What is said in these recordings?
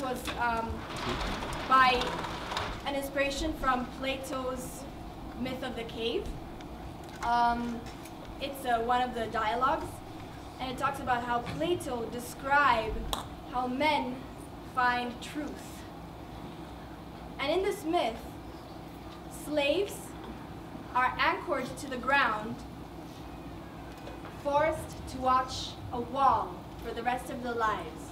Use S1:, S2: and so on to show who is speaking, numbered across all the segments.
S1: was by an inspiration from Plato's myth of the cave. It's one of the dialogues, and it talks about how Plato described how men find truth. And in this myth, slaves are anchored to the ground, forced to watch a wall for the rest of their lives.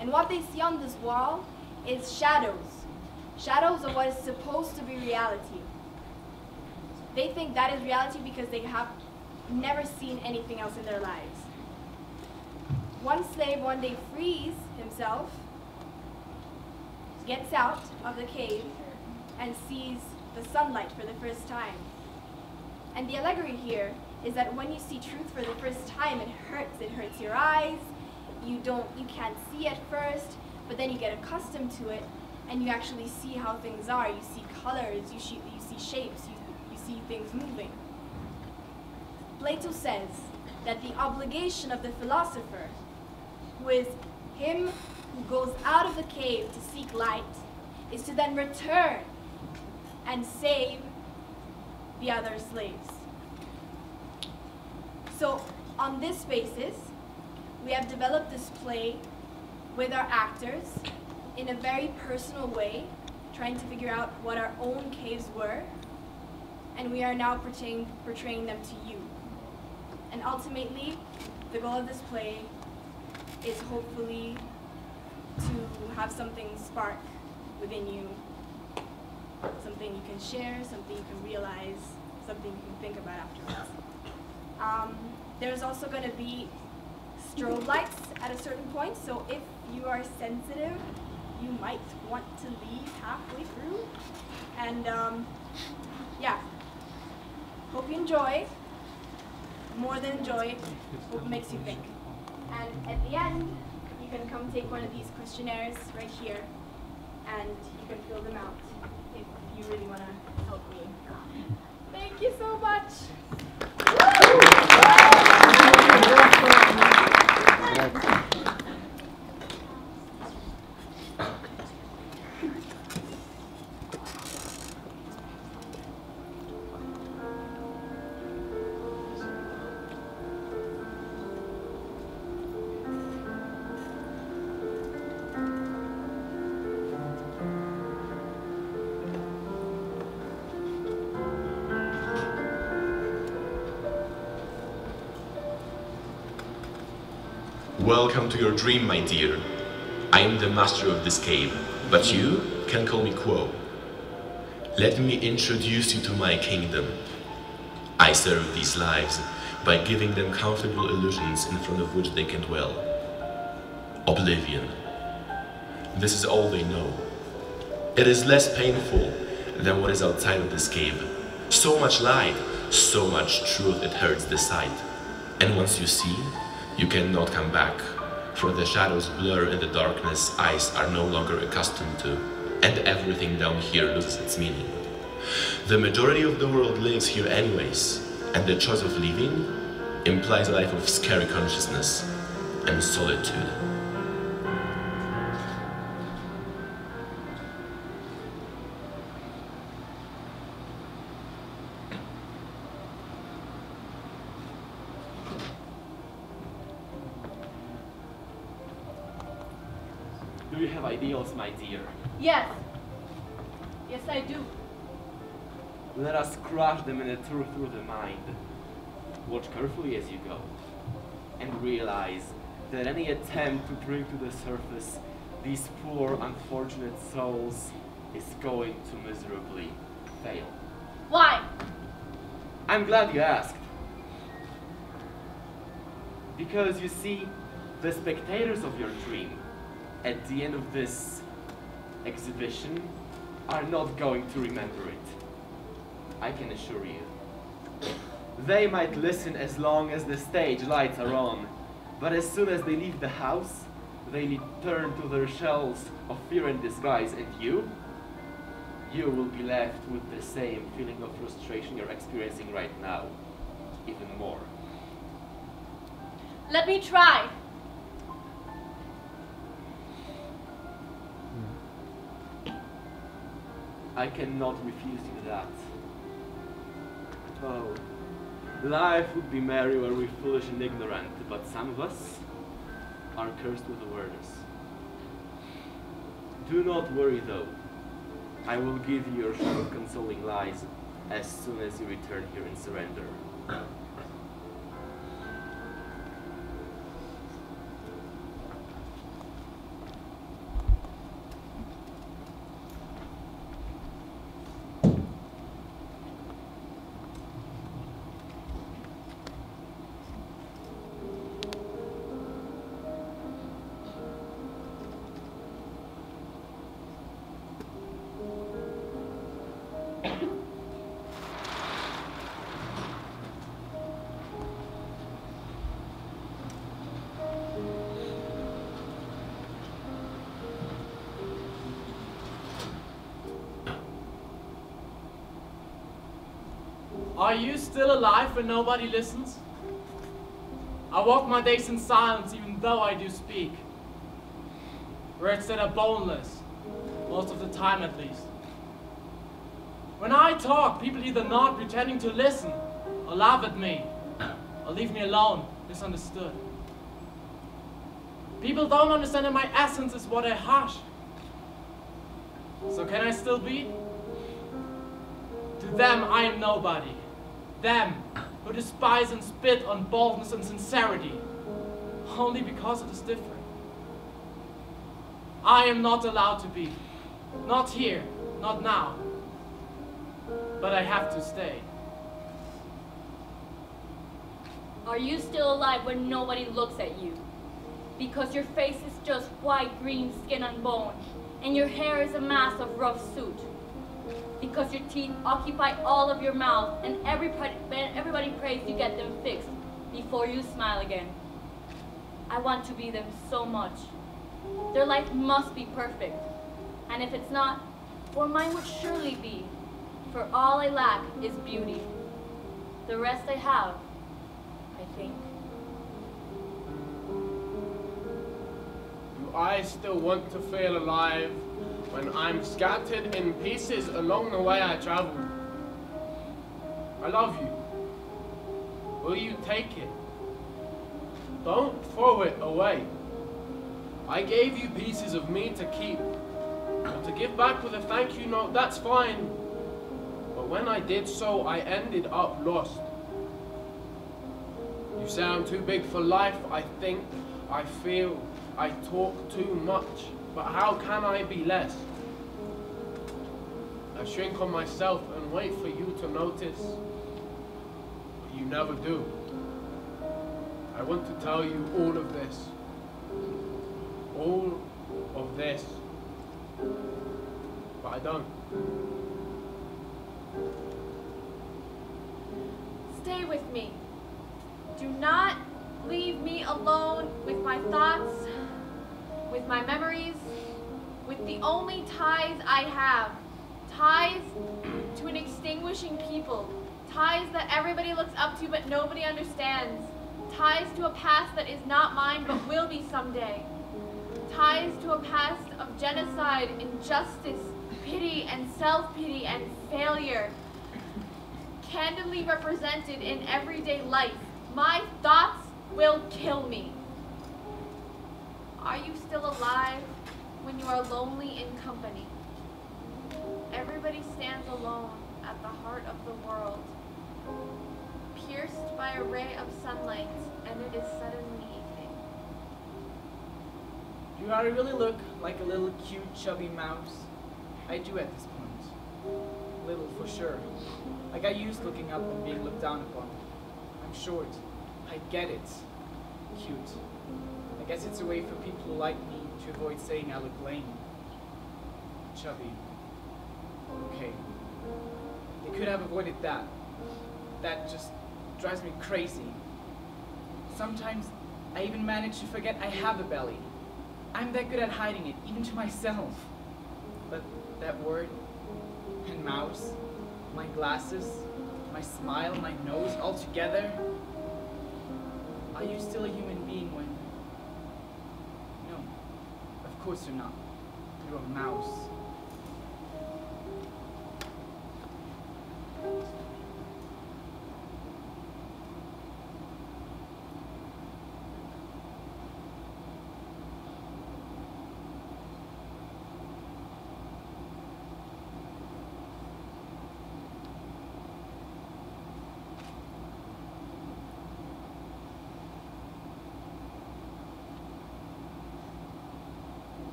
S1: And what they see on this wall is shadows. Shadows of what is supposed to be reality. They think that is reality because they have never seen anything else in their lives. One slave one day frees himself, gets out of the cave, and sees the sunlight for the first time. And the allegory here is that when you see truth for the first time, it hurts your eyes, you can't see at first, but then you get accustomed to it, and you actually see how things are. You see colors, you see shapes, you see things moving. Plato says that the obligation of the philosopher, who is him who goes out of the cave to seek light, is to then return and save the other slaves. So on this basis, we have developed this play with our actors in a very personal way, trying to figure out what our own caves were, and we are now portraying them to you. And ultimately, the goal of this play is hopefully to have something spark within you, something you can share, something you can realize, something you can think about afterwards. There's also going to be strobe lights at a certain point, so if you are sensitive, you might want to leave halfway through. And yeah, hope you enjoy. More than enjoy, hope it makes you think. And at the end, you can come take one of these questionnaires right here, and you can fill them out if you really want to help me. Thank you so much.
S2: Welcome to your dream, my dear. I am the master of this cave, but you can call me Quo. Let me introduce you to my kingdom. I serve these lives by giving them comfortable illusions in front of which they can dwell. Oblivion. This is all they know. It is less painful than what is outside of this cave. So much light, so much truth, it hurts the sight. And once you see, you cannot come back, for the shadows blur in the darkness eyes are no longer accustomed to, and everything down here loses its meaning. The majority of the world lives here anyways, and the choice of leaving implies a life of scary consciousness and solitude.
S3: Do you have ideals, my dear?
S1: Yes. Yes, I do.
S3: Let us crush them in a tour through the mind. Watch carefully as you go, and realize that any attempt to bring to the surface these poor, unfortunate souls is going to miserably fail.
S1: Why?
S3: I'm glad you asked. Because you see, the spectators of your dream at the end of this exhibition are not going to remember it. I can assure you. They might listen as long as the stage lights are on, but as soon as they leave the house, they turn to their shells of fear and disguise, and you will be left with the same feeling of frustration you're experiencing right now, even more.
S1: Let me try.
S3: I cannot refuse you that. Oh, life would be merry were we foolish and ignorant, but some of us are cursed with awareness. Do not worry though. I will give you your share of consoling lies as soon as you return here and surrender.
S4: Are you still alive when nobody listens? I walk my days in silence even though I do speak. Words that are boneless, most of the time at least. When I talk, people either nod pretending to listen, or laugh at me, or leave me alone, misunderstood. People don't understand that my essence is what I hush. So can I still be? To them I am nobody. Them who despise and spit on boldness and sincerity, only because it is different. I am not allowed to be. Not here, not now. But I have to stay.
S5: Are you still alive when nobody looks at you? Because your face is just white, green skin and bone, and your hair is a mass of rough soot. Because your teeth occupy all of your mouth, and everybody prays you get them fixed before you smile again. I want to be them so much. Their life must be perfect, and if it's not, well, mine would surely be. For all I lack is beauty. The rest I have, I think.
S6: Do I still want to feel alive when I'm scattered in pieces along the way I traveled? I love you. Will you take it? Don't throw it away. I gave you pieces of me to keep. Or to give back with a thank you note, that's fine. But when I did so, I ended up lost. You say I'm too big for life, I think, I feel, I talk too much. But how can I be less? I shrink on myself and wait for you to notice, but you never do. I want to tell you all of this. All of this. But I don't.
S1: Stay with me. Do not leave me alone with my thoughts, with my memories, with the only ties I have. Ties to an extinguishing people. Ties that everybody looks up to but nobody understands. Ties to a past that is not mine but will be someday. Ties to a past of genocide, injustice, pity and self-pity and failure. Candidly represented in everyday life. My thoughts will kill me. Are you still alive when you are lonely in company? Everybody stands alone at the heart of the world, pierced by a ray of sunlight, and it is suddenly evening.
S7: Do I really look like a little cute chubby mouse? I do at this point. Little for sure. I got used looking up and being looked down upon. I'm short. I get it. Cute. I guess it's a way for people who like me to avoid saying I look lame. Chubby. Okay. They could have avoided that. That just drives me crazy. Sometimes I even manage to forget I have a belly. I'm that good at hiding it, even to myself. But that word, and mouse, my glasses, my smile, my nose, all together. Are you still a human being when... No, of course you're not. You're a mouse.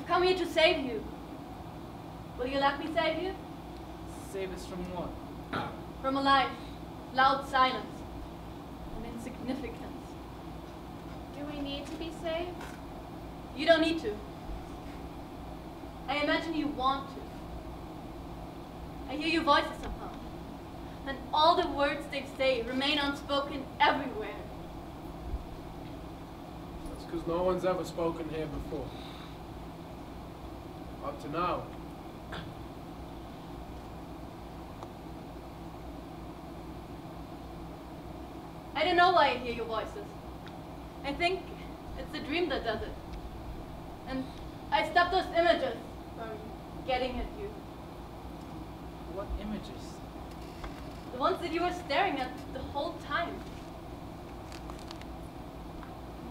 S5: I've come here to save you. Will you let me save you?
S7: Save us from what?
S5: From a life, loud silence, and insignificance.
S1: Do we need to be saved?
S5: You don't need to. I imagine you want to. I hear your voices somehow. And all the words they say remain unspoken everywhere.
S6: That's because no one's ever spoken here before. Up to now.
S5: I don't know why I hear your voices. I think it's the dream that does it. And I stopped those images from getting at you.
S7: What images?
S5: The ones that you were staring at the whole time.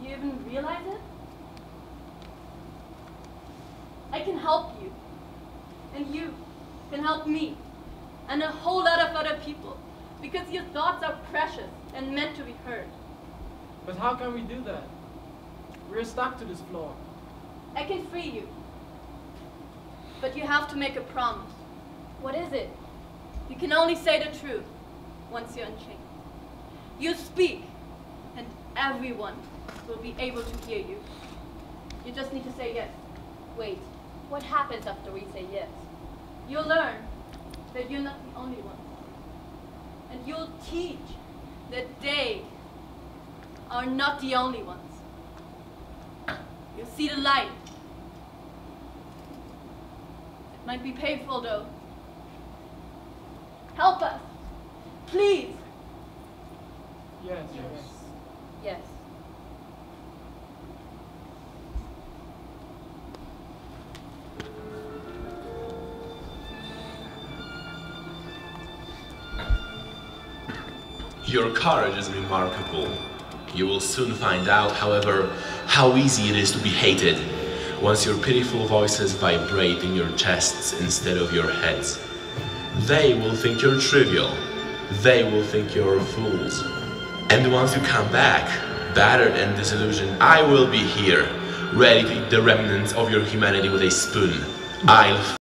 S5: Do you even realize it? I can help you. And you can help me. And a whole lot of other people. Because your thoughts are precious and meant to be heard.
S4: But how can we do that? We're stuck to this floor.
S5: I can free you. But you have to make a promise. What is it? You can only say the truth once you're unchained. You speak, and everyone will be able to hear you. You just need to say yes.
S8: Wait, what happens after we say yes?
S5: You'll learn that you're not the only one. And you'll teach that they are not the only ones. You'll see the light. It might be painful though. Help us, please.
S4: Yes.
S8: Yes.
S2: Your courage is remarkable. You will soon find out, however, how easy it is to be hated once your pitiful voices vibrate in your chests instead of your heads. They will think you're trivial. They will think you're fools. And once you come back, battered and disillusioned, I will be here, ready to eat the remnants of your humanity with a spoon. I'll